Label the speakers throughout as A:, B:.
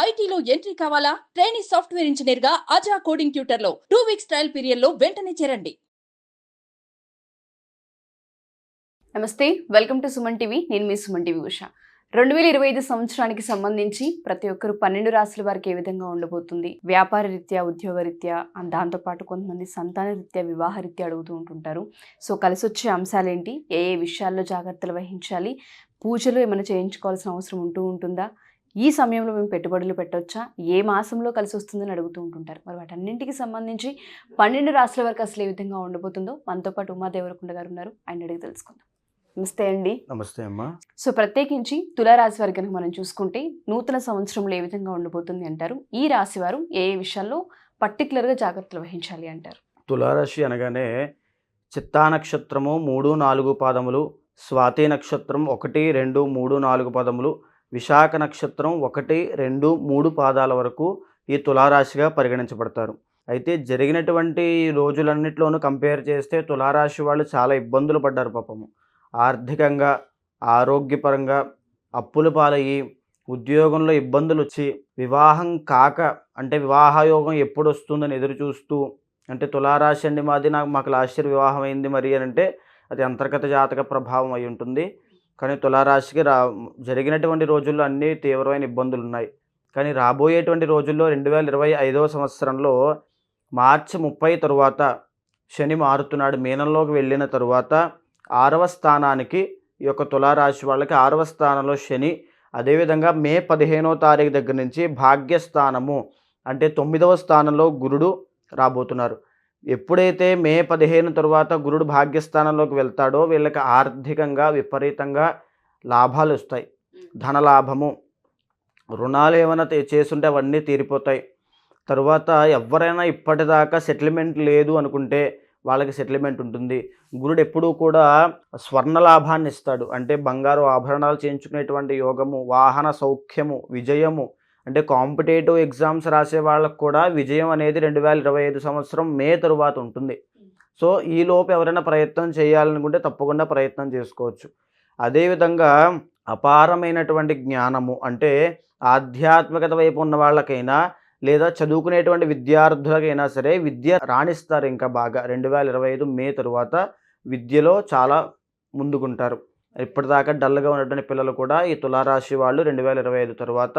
A: ఐటీలో ఎంట్రీ కావాలా? Trainee software engineer గా అజా కోడింగ్ ట్యూటర్ లో 2 వీక్స్ ట్రయల్ పీరియడ్ లో వెంటనే చేరండి.
B: నమస్తే, వెల్కమ్ టు సుమన్ టీవీ. నేను మీ సుమన్ టీవీ ఉష. 2025 సంవత్సరానికి సంబంధించి ప్రతి ఒక్కరు 12 రాశుల వారికి ఏ విధంగా ఉండబోతుంది, వ్యాపార రీత్యా, ఉద్యోగ రీత్యా, దాంతోపాటు కొంతమంది సంతాన రీత్యా, వివాహ రీత్యా అడుగుతూ ఉంటుంటారు. సో కలిసి వచ్చే అంశాలు ఏంటి, ఏ ఏ విషయాల్లో జాగ్రత్తలు వహించాలి, పూజలు ఏమైనా చేయించుకోవాల్సిన అవసరం ఉంటుందా, ఈ సమయంలో మేము పెట్టుబడులు పెట్టవచ్చా, ఏ మాసంలో కలిసి వస్తుందని అడుగుతూ ఉంటుంటారు. మరి వాటన్నింటికి సంబంధించి 12 రాశుల వరకు అసలు ఏ విధంగా ఉండబోతుందో మనతో పాటు ఉమాదేవరకొండ గారు ఉన్నారు, ఆయన అడిగి తెలుసుకుందాం. నమస్తే అండి.
C: నమస్తే అమ్మా.
B: సో ప్రత్యేకించి తులారాశి వారి కనుక మనం చూసుకుంటే నూతన సంవత్సరంలో ఏ విధంగా ఉండబోతుంది అంటారు, ఈ రాశి వారు ఏ ఏ విషయాల్లో పర్టికులర్గా జాగ్రత్తలు వహించాలి అంటారు?
C: తులారాశి అనగానే చిత్తా నక్షత్రము 3, 4 పాదములు, స్వాతి నక్షత్రం 1, 2, 3, 4 పాదములు, విశాఖ నక్షత్రం 1, 2, 3 పాదాల వరకు ఈ తులారాశిగా పరిగణించబడతారు. అయితే జరిగినటువంటి రోజులన్నింటిలోనూ కంపేర్ చేస్తే తులారాశి వాళ్ళు చాలా ఇబ్బందులు పడ్డారు పాపము. ఆర్థికంగా, ఆరోగ్యపరంగా అప్పుల పాలయ్యి, ఉద్యోగంలో ఇబ్బందులు వచ్చి, వివాహం కాక అంటే వివాహయోగం ఎప్పుడు వస్తుందని ఎదురు చూస్తూ, అంటే తులారాశి అండి మాది, మాకు లాస్ట్ ఇయర్ వివాహం అయింది మరి అని అంటే అది అంతర్గత జాతక ప్రభావం అయి ఉంటుంది. కానీ తులారాశికి జరిగినటువంటి రోజుల్లో అన్నీ తీవ్రమైన ఇబ్బందులు ఉన్నాయి. కానీ రాబోయేటువంటి రోజుల్లో 2025వ సంవత్సరంలో మార్చి 30 తరువాత శని మారుతున్నాడు. మీనంలోకి వెళ్ళిన తరువాత 6వ స్థానానికి ఈ యొక్క తులారాశి వాళ్ళకి 6వ స్థానంలో శని, అదేవిధంగా మే 15వ తారీఖు దగ్గర నుంచి భాగ్యస్థానము అంటే 9వ స్థానంలో గురుడు రాబోతున్నారు. ఎప్పుడైతే మే 15 తరువాత గురుడు భాగ్యస్థానంలోకి వెళ్తాడో వీళ్ళకి ఆర్థికంగా విపరీతంగా లాభాలు వస్తాయి. ధనలాభము, రుణాలు ఏమైనా చేసుంటే అవన్నీ తీరిపోతాయి. తరువాత ఎవరైనా ఇప్పటిదాకా సెటిల్మెంట్ లేదు అనుకుంటే వాళ్ళకి సెటిల్మెంట్ ఉంటుంది. గురుడు ఎప్పుడూ కూడా స్వర్ణ లాభాన్ని ఇస్తాడు, అంటే బంగారు ఆభరణాలు చేయించుకునేటువంటి యోగము, వాహన సౌఖ్యము, విజయము. అంటే కాంపిటేటివ్ ఎగ్జామ్స్ రాసే వాళ్ళకు కూడా విజయం అనేది 2025 సంవత్సరం మే తరువాత ఉంటుంది. సో ఈలోపు ఎవరైనా ప్రయత్నం చేయాలనుకుంటే తప్పకుండా ప్రయత్నం చేసుకోవచ్చు. అదేవిధంగా అపారమైనటువంటి జ్ఞానము, అంటే ఆధ్యాత్మికత వైపు ఉన్న వాళ్ళకైనా లేదా చదువుకునేటువంటి విద్యార్థులకైనా సరే విద్య రాణిస్తారు ఇంకా బాగా. 2025 మే తరువాత విద్యలో చాలా ముందుకుంటారు. ఇప్పటిదాకా డల్గా ఉన్నటువంటి పిల్లలు కూడా ఈ తులారాశి వాళ్ళు 2025 తరువాత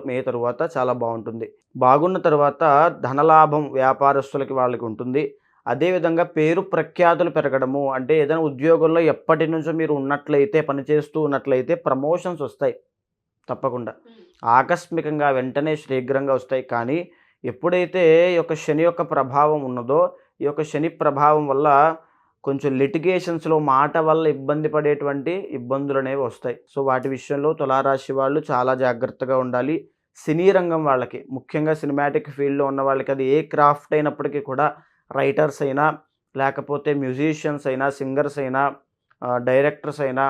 C: మే తరువాత చాలా బాగుంటుంది. బాగున్న తర్వాత ధనలాభం వ్యాపారస్తులకి వాళ్ళకి ఉంటుంది. అదేవిధంగా పేరు ప్రఖ్యాతులు పెరగడము, అంటే ఏదైనా ఉద్యోగంలో ఎప్పటి నుంచో మీరు ఉన్నట్లయితే, పనిచేస్తూ ఉన్నట్లయితే ప్రమోషన్స్ వస్తాయి తప్పకుండా. ఆకస్మికంగా వెంటనే శీఘ్రంగా వస్తాయి. కానీ ఎప్పుడైతే ఈ యొక్క శని యొక్క ప్రభావం ఉన్నదో, ఈ యొక్క శని ప్రభావం వల్ల కొంచెం లిటిగేషన్స్లో మాట వల్ల ఇబ్బంది పడేటువంటి ఇబ్బందులు అనేవి వస్తాయి. సో వాటి విషయంలో తులారాశి వాళ్ళు చాలా జాగ్రత్తగా ఉండాలి. సినీ రంగం వాళ్ళకి, ముఖ్యంగా సినిమాటిక్ ఫీల్డ్లో ఉన్న వాళ్ళకి, అది ఏ క్రాఫ్ట్ అయినప్పటికీ కూడా, రైటర్స్ అయినా, లేకపోతే మ్యూజిషియన్స్ అయినా, సింగర్స్ అయినా, డైరెక్టర్స్ అయినా,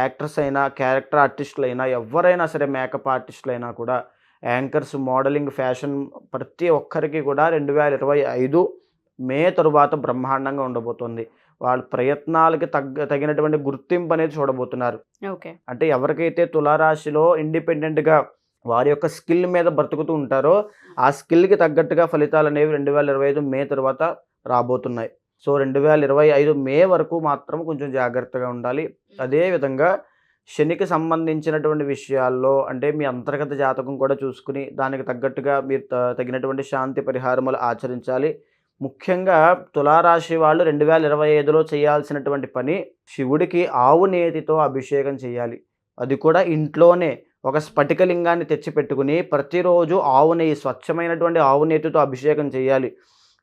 C: యాక్టర్స్ అయినా, క్యారెక్టర్ ఆర్టిస్టులు అయినా, ఎవరైనా సరే, మేకప్ ఆర్టిస్టులు అయినా కూడా, యాంకర్స్, మోడలింగ్, ఫ్యాషన్, ప్రతి ఒక్కరికి కూడా 2025 మే తరువాత బ్రహ్మాండంగా ఉండబోతుంది. వాళ్ళ ప్రయత్నాలకి తగినటువంటి గుర్తింపు అనేది చూడబోతున్నారు.
B: ఓకే.
C: అంటే ఎవరికైతే తులారాశిలో ఇండిపెండెంట్గా వారి యొక్క స్కిల్ మీద బ్రతుకుతూ ఉంటారో ఆ స్కిల్కి తగ్గట్టుగా ఫలితాలు అనేవి 2025 మే తరువాత రాబోతున్నాయి. సో 2025 మే వరకు మాత్రం కొంచెం జాగ్రత్తగా ఉండాలి. అదేవిధంగా శనికి సంబంధించినటువంటి విషయాల్లో, అంటే మీ అంతర్గత జాతకం కూడా చూసుకుని దానికి తగ్గట్టుగా మీరు తగినటువంటి శాంతి పరిహారములు ఆచరించాలి. ముఖ్యంగా తులారాశి వాళ్ళు 2025లో చేయాల్సినటువంటి పని, శివుడికి ఆవు నేతితో అభిషేకం చేయాలి. అది కూడా ఇంట్లోనే ఒక స్ఫటికలింగాన్ని తెచ్చిపెట్టుకుని ప్రతిరోజు ఆవు నెయ్యి, స్వచ్ఛమైనటువంటి ఆవు నేతితో అభిషేకం చేయాలి.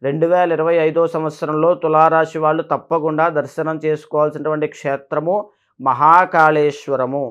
C: 2025 సంవత్సరంలో తులారాశి వాళ్ళు తప్పకుండా దర్శనం చేసుకోవాల్సినటువంటి క్షేత్రము మహాకాళేశ్వరము.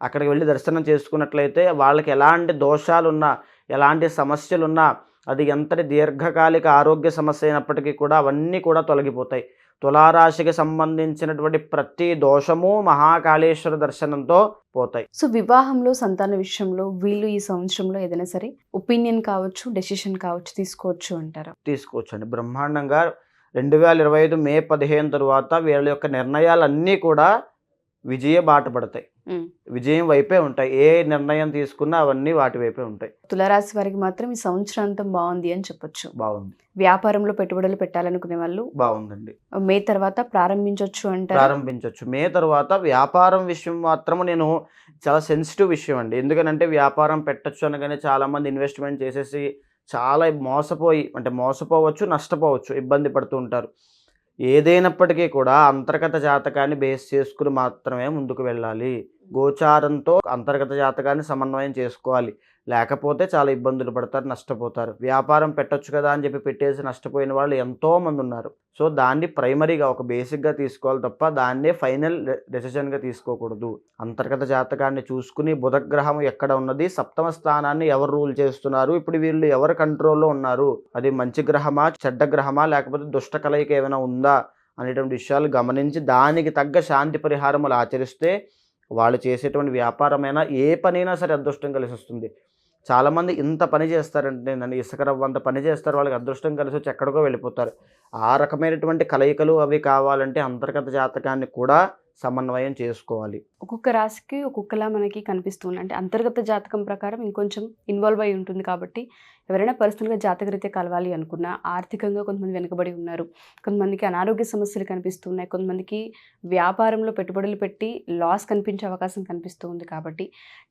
C: అక్కడికి వెళ్ళి దర్శనం చేసుకున్నట్లయితే వాళ్ళకి ఎలాంటి దోషాలున్నా, ఎలాంటి సమస్యలున్నా, అది ఎంతటి దీర్ఘకాలిక ఆరోగ్య సమస్య అయినప్పటికీ కూడా అవన్నీ కూడా తొలగిపోతాయి. తులారాశికి సంబంధించినటువంటి ప్రతి దోషము మహాకాళేశ్వర దర్శనంతో పోతాయి.
B: సో వివాహంలో, సంతాన విషయంలో వీళ్ళు ఈ సంవత్సరంలో ఏదైనా సరే ఒపీనియన్ కావచ్చు, డెసిషన్ కావచ్చు తీసుకోవచ్చు అంటారా?
C: తీసుకోవచ్చు అండి. బ్రహ్మాండంగా 2025 మే 15 తరువాత వీళ్ళ యొక్క నిర్ణయాలన్నీ కూడా విజయ బాట పడతాయి.
B: ఉమ్.
C: విజయం వైపే ఉంటాయి. ఏ నిర్ణయం తీసుకున్నా అవన్నీ వాటి వైపే ఉంటాయి.
B: తులారాశి వారికి మాత్రం ఈ సంవత్సరాంతం బాగుంది అని చెప్పొచ్చు.
C: బాగుంది.
B: వ్యాపారంలో పెట్టుబడులు పెట్టాలనుకునే వాళ్ళు
C: బాగుందండి.
B: మే తర్వాత ప్రారంభించవచ్చు అంటారు.
C: ప్రారంభించవచ్చు. మే తర్వాత వ్యాపారం విషయం మాత్రము నేను చాలా సెన్సిటివ్ విషయం అండి. ఎందుకనంటే వ్యాపారం పెట్టచ్చు అనగానే చాలామంది ఇన్వెస్ట్మెంట్ చేసేసి చాలా మోసపోవచ్చు, నష్టపోవచ్చు, ఇబ్బంది పడుతూ ఉంటారు. ఏదైనప్పటికీ కూడా అంతర్గత జాతకాన్ని బేస్ చేసుకుని మాత్రమే ముందుకు వెళ్ళాలి. గోచారంతో అంతర్గత జాతకాన్ని సమన్వయం చేసుకోవాలి. లేకపోతే చాలా ఇబ్బందులు పడతారు, నష్టపోతారు. వ్యాపారం పెట్టొచ్చు కదా అని చెప్పి పెట్టేసి నష్టపోయిన వాళ్ళు ఎంతోమంది ఉన్నారు. సో దాన్ని ప్రైమరీగా ఒక బేసిక్గా తీసుకోవాలి తప్ప దాన్నే ఫైనల్ డెసిషన్గా తీసుకోకూడదు. అంతర్గత జాతకాన్ని చూసుకుని బుధగ్రహం ఎక్కడ ఉన్నది, సప్తమ స్థానాన్ని ఎవరు రూల్ చేస్తున్నారు, ఇప్పుడు వీళ్ళు ఎవరి కంట్రోల్లో ఉన్నారు, అది మంచి గ్రహమా చెడ్డ గ్రహమా లేకపోతే దుష్ట కలయిక ఏమైనా ఉందా అనేటువంటి విషయాలు గమనించి దానికి తగ్గ శాంతి పరిహారములు ఆచరిస్తే వాళ్ళు చేసేటువంటి వ్యాపారమైనా ఏ పనైనా సరే అదృష్టం కలిసి వస్తుంది. చాలామంది ఇంత పని చేస్తారంటే నన్ను ఇసుక రవ్వంత పని చేస్తారు, వాళ్ళకి అదృష్టం కలిసి వచ్చి ఎక్కడికో వెళ్ళిపోతారు. ఆ రకమైనటువంటి కలయికలు అవి కావాలంటే అంతర్గత జాతకాన్ని కూడా సమన్వయం చేసుకోవాలి.
B: ఒక్కొక్క రాశికి ఒక్కొక్కలా మనకి కనిపిస్తుంది. అంటే అంతర్గత జాతకం ప్రకారం ఇంకొంచెం ఇన్వాల్వ్ అయి ఉంటుంది కాబట్టి ఎవరైనా పర్సనల్గా జాతకరీత్యా కలవాలి అనుకున్నా ఆర్థికంగా కొంతమంది వెనుకబడి ఉన్నారు, కొంతమందికి అనారోగ్య సమస్యలు కనిపిస్తున్నాయి, కొంతమందికి వ్యాపారంలో పెట్టుబడులు పెట్టి లాస్ కనిపించే అవకాశం కనిపిస్తుంది. కాబట్టి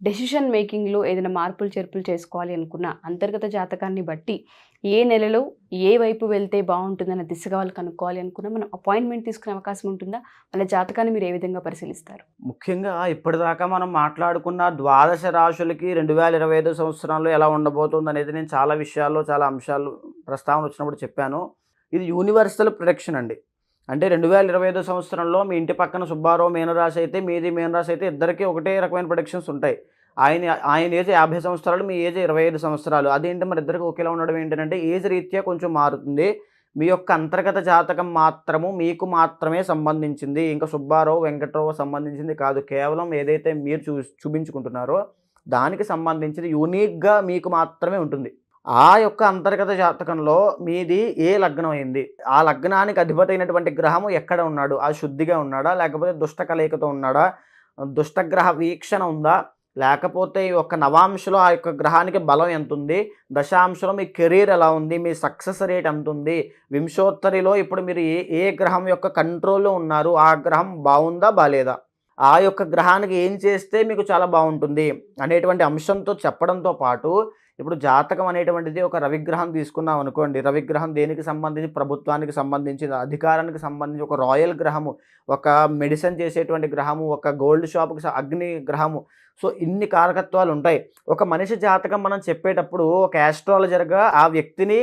B: డెసిషన్ మేకింగ్లో ఏదైనా మార్పులు చేర్పులు చేసుకోవాలి అనుకున్నా అంతర్గత జాతకాన్ని బట్టి ఏ నెలలో ఏ వైపు వెళ్తే బాగుంటుందన్న దిశగా వాళ్ళు కనుక్కోవాలి అనుకున్నా మనం అపాయింట్మెంట్ తీసుకునే అవకాశం ఉంటుందా? వాళ్ళ జాతకాన్ని మీరు ఏ విధంగా పరిశీలిస్తారు?
C: ముఖ్యంగా ఇప్పటిదాకా మనం మాట్లాడుకున్న ద్వాదశ రాశులకి 2025 సంవత్సరంలో ఎలా ఉండబోతుంది అనేది నేను చాలా విషయాల్లో చాలా అంశాలు ప్రస్తావన వచ్చినప్పుడు చెప్పాను. ఇది యూనివర్సల్ ప్రొడక్షన్ అండి. అంటే 2025 సంవత్సరంలో మీ ఇంటి పక్కన సుబ్బారావు మీనరాశి అయితే మీది మీనరాశి అయితే ఇద్దరికీ ఒకటే రకమైన ప్రొడక్షన్స్ ఉంటాయి. ఆయన ఏజ్ 50 సంవత్సరాలు, మీ ఏజ్ 25 సంవత్సరాలు. అదేంటి మరి ఇద్దరికి ఒకేలా ఉండడం ఏంటంటే ఏజ్ రీత్యా కొంచెం మారుతుంది. మీ యొక్క అంతర్గత జాతకం మాత్రము మీకు మాత్రమే సంబంధించింది, ఇంకా సుబ్బారావు వెంకట్రావు సంబంధించింది కాదు. కేవలం ఏదైతే మీరు చూపించుకుంటున్నారో దానికి సంబంధించింది యూనిక్గా మీకు మాత్రమే ఉంటుంది. ఆ యొక్క అంతర్గత జాతకంలో మీది ఏ లగ్నం అయింది, ఆ లగ్నానికి అధిపతి అయినటువంటి గ్రహము ఎక్కడ ఉన్నాడు, ఆ శుద్ధిగా ఉన్నాడా లేకపోతే దుష్ట కలయికతో ఉన్నాడా, దుష్టగ్రహ వీక్షణ ఉందా, లేకపోతే ఈ యొక్క నవాంశలో ఆ యొక్క గ్రహానికి బలం ఎంత ఉంది, దశాంశలో మీ కెరీర్ ఎలా ఉంది, మీ సక్సెస్ రేట్ ఎంత ఉంది, వింశోత్తరిలో ఇప్పుడు మీరు ఏ గ్రహం యొక్క కంట్రోల్లో ఉన్నారు, ఆ గ్రహం బాగుందా బాలేదా, ఆ యొక్క గ్రహానికి ఏం చేస్తే మీకు చాలా బాగుంటుంది అనేటువంటి అంశంతో చెప్పడంతో పాటు ఇప్పుడు జాతకం అనేటువంటిది ఒక రవిగ్రహం తీసుకున్నాం అనుకోండి. రవిగ్రహం దేనికి సంబంధించి, ప్రభుత్వానికి సంబంధించి, అధికారానికి సంబంధించి ఒక రాయల్ గ్రహము, ఒక మెడిసిన్ చేసేటువంటి గ్రహము, ఒక గోల్డ్ షాప్కి అగ్ని గ్రహము. సో ఇన్ని కారకత్వాలు ఉంటాయి. ఒక మనిషి జాతకం మనం చెప్పేటప్పుడు ఒక యాస్ట్రాలజర్గా ఆ వ్యక్తిని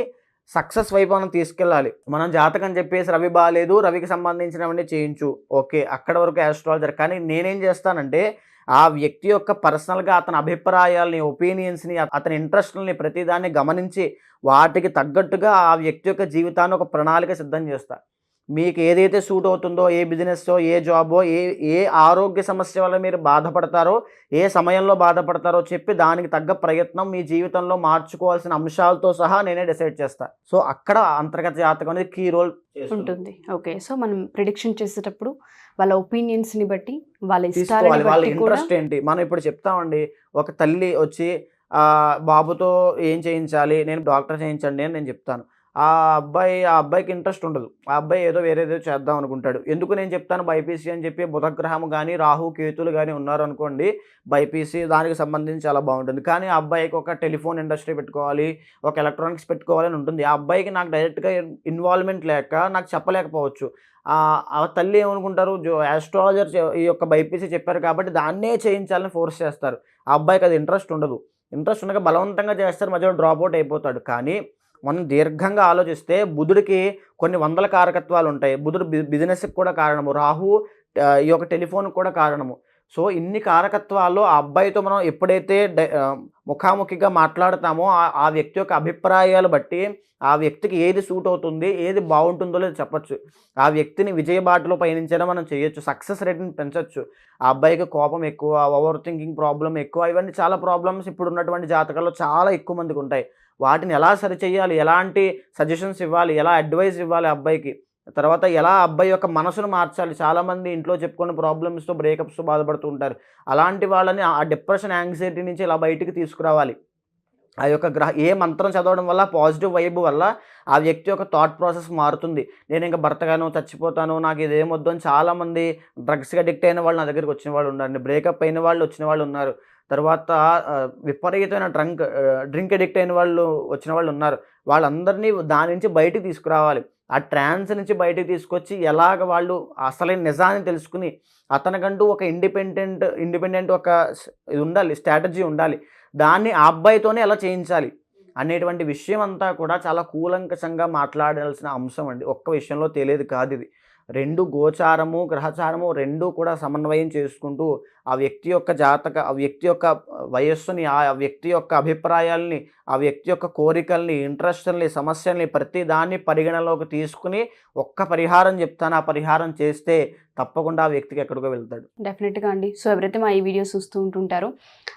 C: సక్సెస్ వైపు మనం తీసుకెళ్ళాలి. మనం జాతకం చెప్పేసి రవి బాగాలేదు, రవికి సంబంధించినవన్నీ చేయించు, ఓకే అక్కడ వరకు యాస్ట్రాలజర్. కానీ నేనేం చేస్తానంటే ఆ వ్యక్తి యొక్క పర్సనల్గా అతని అభిప్రాయాలని, ఒపీనియన్స్ని, అతని ఇంట్రెస్ట్లని ప్రతిదాన్ని గమనించి వాటికి తగ్గట్టుగా ఆ వ్యక్తి యొక్క జీవితాన్ని ఒక ప్రణాళిక సిద్ధం చేస్తా. మీకు ఏదైతే సూట్ అవుతుందో, ఏ బిజినెస్సో, ఏ జాబో, ఏ ఆరోగ్య సమస్య వల్ల మీరు బాధపడతారో, ఏ సమయంలో బాధపడతారో చెప్పి దానికి తగ్గ ప్రయత్నం మీ జీవితంలో మార్చుకోవాల్సిన అంశాలతో సహా నేనే డిసైడ్ చేస్తా. సో అక్కడ అంతర్గత జాతకం అనేది కీ రోల్ ఉంటుంది.
B: ఓకే, సో మనం ప్రిడిక్షన్ చేసేటప్పుడు వాళ్ళ ఒపీనియన్స్ని బట్టి, వాళ్ళ
C: తీసుకోవాలి, వాళ్ళ ఇంట్రెస్ట్ ఏంటి. మనం ఇప్పుడు చెప్తామండి, ఒక తల్లి వచ్చి బాబుతో ఏం చేయించాలి, నేను డాక్టర్ చేయించండి అని నేను చెప్తాను. ఆ అబ్బాయికి ఇంట్రెస్ట్ ఉండదు. ఆ అబ్బాయి ఏదో చేద్దాం అనుకుంటాడు. ఎందుకు నేను చెప్తాను బైపీసీ అని చెప్పి బుధగ్రహం కానీ రాహు కేతులు కానీ ఉన్నారు అనుకోండి, బైపీసీ దానికి సంబంధించి చాలా బాగుంటుంది. కానీ ఆ అబ్బాయికి ఒక టెలిఫోన్ ఇండస్ట్రీ పెట్టుకోవాలి, ఒక ఎలక్ట్రానిక్స్ పెట్టుకోవాలని ఉంటుంది. ఆ అబ్బాయికి నాకు డైరెక్ట్గా ఇన్వాల్వ్మెంట్ లేక నాకు చెప్పలేకపోవచ్చు. ఆ తల్లి ఏమనుకుంటారు, ఆస్ట్రాలజర్ ఈ యొక్క బైపీసీ చెప్పారు కాబట్టి దాన్నే చేయించాలని ఫోర్స్ చేస్తారు. ఆ అబ్బాయికి అది ఇంట్రెస్ట్ ఉండదు. ఇంట్రెస్ట్ ఉండగా బలవంతంగా చేస్తారు, మధ్యలో డ్రాప్ అవుట్ అయిపోతాడు. కానీ మనం దీర్ఘంగా ఆలోచిస్తే బుధుడికి కొన్ని వందల కారకత్వాలు ఉంటాయి. బుధుడు బిజినెస్కి కూడా కారణము, రాహు ఈ యొక్క టెలిఫోన్కి కూడా కారణము. సో ఇన్ని కారకత్వాల్లో ఆ అబ్బాయితో మనం ఎప్పుడైతే ముఖాముఖిగా మాట్లాడతామో ఆ వ్యక్తి యొక్క అభిప్రాయాలు బట్టి ఆ వ్యక్తికి ఏది సూట్ అవుతుంది, ఏది బాగుంటుందో లేదో చెప్పచ్చు. ఆ వ్యక్తిని విజయబాటలో పయనించడం మనం చేయొచ్చు, సక్సెస్ రేట్ని పెంచవచ్చు. ఆ అబ్బాయికి కోపం ఎక్కువ, ఓవర్ థింకింగ్ ప్రాబ్లం ఎక్కువ, ఇవన్నీ చాలా ప్రాబ్లమ్స్ ఇప్పుడు ఉన్నటువంటి జాతకాల్లో చాలా ఎక్కువ మందికి ఉంటాయి. వాటిని ఎలా సరిచేయాలి, ఎలాంటి సజెషన్స్ ఇవ్వాలి, ఎలా అడ్వైస్ ఇవ్వాలి అబ్బాయికి, తర్వాత ఎలా అబ్బాయి యొక్క మనసును మార్చాలి. చాలామంది ఇంట్లో చెప్పుకున్న ప్రాబ్లమ్స్‌తో, బ్రేకప్స్‌తో బాధపడుతూ ఉంటారు. అలాంటి వాళ్ళని ఆ డిప్రెషన్, యాంగ్జైటీ నుంచి ఇలా బయటికి తీసుకురావాలి. ఆ యొక్క ఏ మంత్రం చదవడం వల్ల, పాజిటివ్ వైబ్ వల్ల ఆ వ్యక్తి యొక్క థాట్ ప్రాసెస్ మారుతుంది. నేను ఇంక బ్రతకను, చచ్చిపోతాను, నాకు ఇదేమొద్దు అని చాలామంది డ్రగ్స్‌కి అడిక్ట్ అయిన వాళ్ళు నా దగ్గరికి వచ్చిన వాళ్ళు ఉన్నారండి. బ్రేకప్ అయిన వాళ్ళు వచ్చిన వాళ్ళు ఉన్నారు. తర్వాత విపరీతమైన డ్రింక్ అడిక్ట్ అయిన వాళ్ళు వచ్చిన వాళ్ళు ఉన్నారు. వాళ్ళందరినీ దాని నుంచి బయటికి తీసుకురావాలి. ఆ ట్రాన్స్ నుంచి బయటికి తీసుకొచ్చి ఎలాగ వాళ్ళు అసలైన నిజాన్ని తెలుసుకుని, అతనికంటూ ఒక ఇండిపెండెంట్ ఒక ఇది ఉండాలి, స్ట్రాటజీ ఉండాలి. దాన్ని ఆ అబ్బాయితోనే ఎలా చేయించాలి అనేటువంటి విషయం అంతా కూడా చాలా కూలంకషంగా మాట్లాడాల్సిన అంశం అండి. ఒక్క విషయంలో తెలియదు కాదు ఇది. 2 గోచారము, గ్రహచారము 2 కూడా సమన్వయం చేసుకుంటూ ఆ వ్యక్తి యొక్క ఆ వ్యక్తి యొక్క వయస్సుని, ఆ వ్యక్తి యొక్క అభిప్రాయాల్ని, ఆ వ్యక్తి యొక్క కోరికల్ని, ఇంట్రెస్ట్‌ల్ని, సమస్యల్ని ప్రతి దాన్ని పరిగణలోకి తీసుకుని ఒక్క పరిహారం చెప్తాను. ఆ పరిహారం చేస్తే తప్పకుండా ఆ వ్యక్తికి ఎక్కడికో వెళ్తాడు.
B: డెఫినెట్గా అండి. సో ఎవరైతే మా ఈ వీడియోస్ చూస్తూ ఉంటుంటారో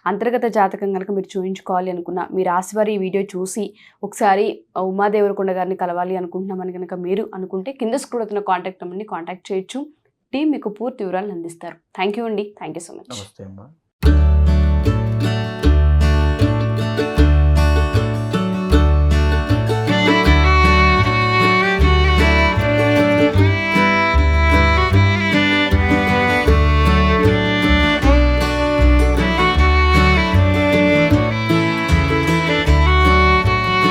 B: అంతర్గత జాతకం కనుక మీరు చూయించుకోవాలి అనుకున్నా, మీ రాశి వారి ఈ వీడియో చూసి ఒకసారి ఉమాదేవరకొండ గారిని కలవాలి అనుకుంటున్నామని కనుక మీరు అనుకుంటే కింద స్క్రోల్ అవుతున్న కాంటాక్ట్ నెంబర్ని కాంటాక్ట్ చేయొచ్చు. టీం మీకు పూర్తి వివరాలను అందిస్తారు. థ్యాంక్ యూ అండి. Thank you so much.
C: నమస్తే అమ్మా.